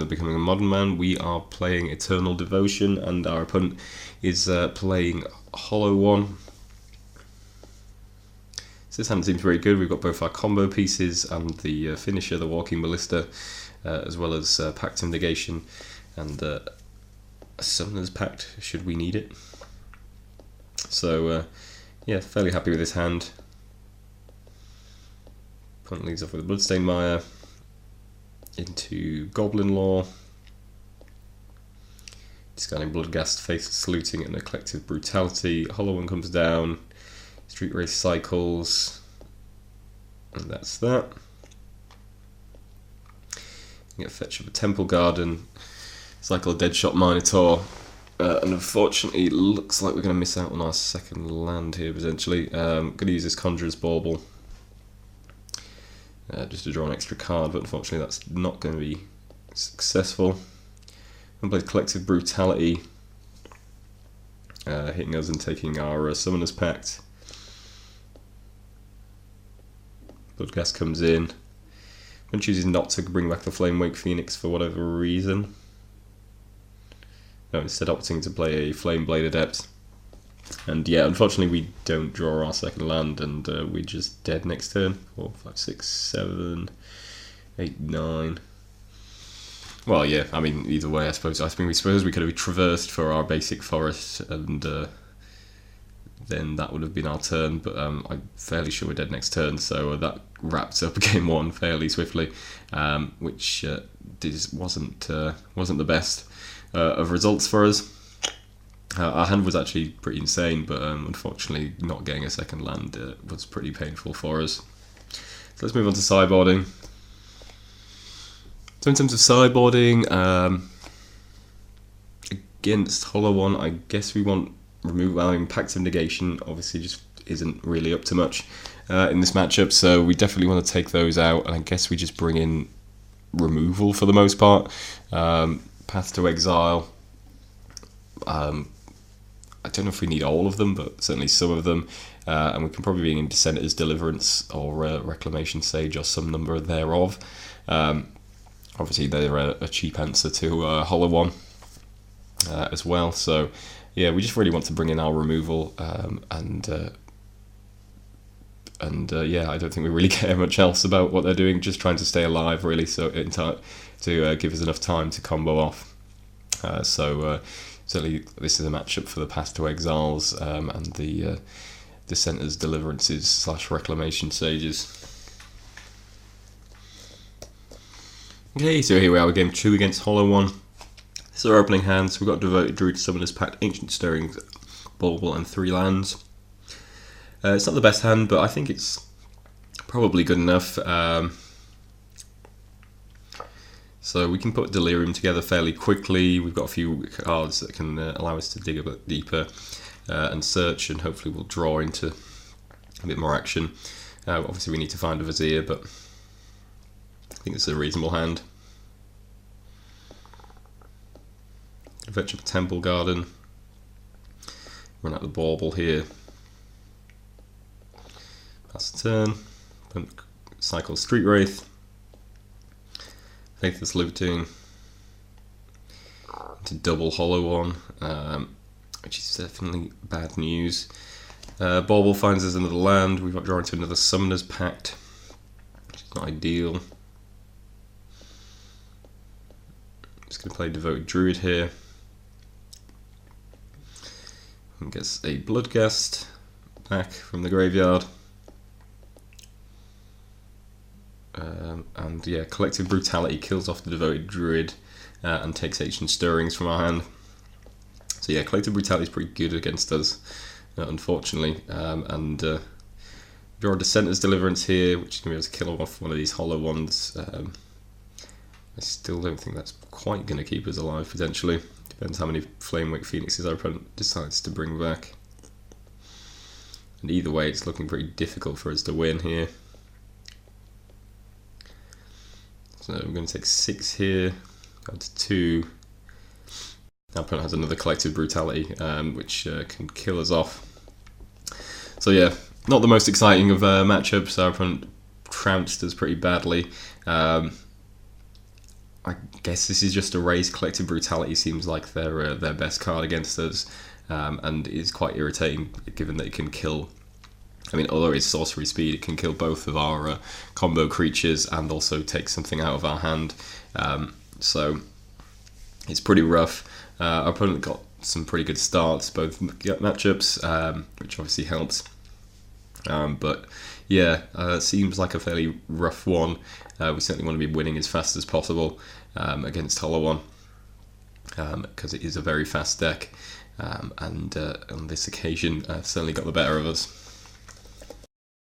Becoming a Modern Man. We are playing Eternal Devotion, and our opponent is playing Hollow One. So this hand seems very good. We've got both our combo pieces and the finisher, the Walking Ballista, as well as Pact of Negation and a Summoner's Pact, should we need it. So, yeah, fairly happy with this hand. Opponent leads off with a Bloodstained Mire into Goblin Law, discarding Bloodghast, Faithless Looting, and a Collective Brutality. Hollow One comes down, Street Race cycles, and that's that. You get Fetch up a Temple Garden, cycle a Deadshot Minotaur, and unfortunately it looks like we're going to miss out on our second land here potentially. Going to use this Conjurer's Bauble just to draw an extra card, but unfortunately that's not going to be successful. I'm going to play Collective Brutality, hitting us and taking our Summoner's Pact. Bloodghast comes in. And chooses not to bring back the Flamewake Phoenix for whatever reason. No, instead opting to play a Flameblade Adept. And yeah, unfortunately we don't draw our second land, and we're just dead next turn. 4, 5, 6, 7, 8, 9. Well, yeah, I mean, either way, I suppose we could have traversed for our basic forest, and then that would have been our turn, but I'm fairly sure we're dead next turn, so that wraps up game one fairly swiftly, which wasn't the best of results for us. Our hand was actually pretty insane, but unfortunately not getting a second land was pretty painful for us. So let's move on to sideboarding. So in terms of sideboarding, against Hollow One, I guess we want removing Pact of Negation. Obviously just isn't really up to much in this matchup, so we definitely want to take those out, and I guess we just bring in removal for the most part. Path to Exile, I don't know if we need all of them, but certainly some of them, and we can probably bring in Dissenter's Deliverance or Reclamation Sage or some number thereof. Obviously they're a cheap answer to Hollow One as well, so yeah, we just really want to bring in our removal, and yeah, I don't think we really care much else about what they're doing, just trying to stay alive really, so in time to give us enough time to combo off. Certainly this is a matchup for the Path to Exiles and the Dissenter's Deliverances / Reclamation Sages. Okay, so here we are with game 2 against Hollow One. This is our opening hand, so we've got Devoted Druid, Summoner's Pact, Ancient Stirrings, Bauble, and 3 lands. It's not the best hand, but I think it's probably good enough. So we can put Delirium together fairly quickly. We've got a few cards that can allow us to dig a bit deeper and search, and hopefully we'll draw into a bit more action. Obviously we need to find a Vizier, but I think it's a reasonable hand. Fetch up a Temple Garden. Run out the Bauble here. Pass the turn. Cycle Street Wraith. Faithless Looting. To double Hollow One, which is definitely bad news. Bauble finds us another land. We've got drawn to another Summoner's Pact, which is not ideal. Just going to play Devoted Druid here. And gets a Bloodghast back from the graveyard. And yeah, Collective Brutality kills off the Devoted Druid and takes Ancient Stirrings from our hand. So yeah, Collective Brutality is pretty good against us, unfortunately. And draw a Dissenter's Deliverance here, which is going to be able to kill off one of these Hollow Ones. I still don't think that's quite going to keep us alive, potentially. Depends how many Flamewake Phoenixes our opponent decides to bring back. And either way, it's looking pretty difficult for us to win here. So we're going to take 6 here, go to 2. Our opponent has another Collective Brutality, which can kill us off. So yeah, not the most exciting of matchups. Our opponent trounced us pretty badly. I guess this is just a raise. Collective Brutality seems like their best card against us, and is quite irritating given that it can kill. I mean, although it's sorcery speed, it can kill both of our combo creatures and also take something out of our hand. So it's pretty rough. Our opponent got some pretty good starts, both matchups, which obviously helps. But yeah, it seems like a fairly rough one. We certainly want to be winning as fast as possible against Hollow One, because it is a very fast deck, and on this occasion certainly got the better of us.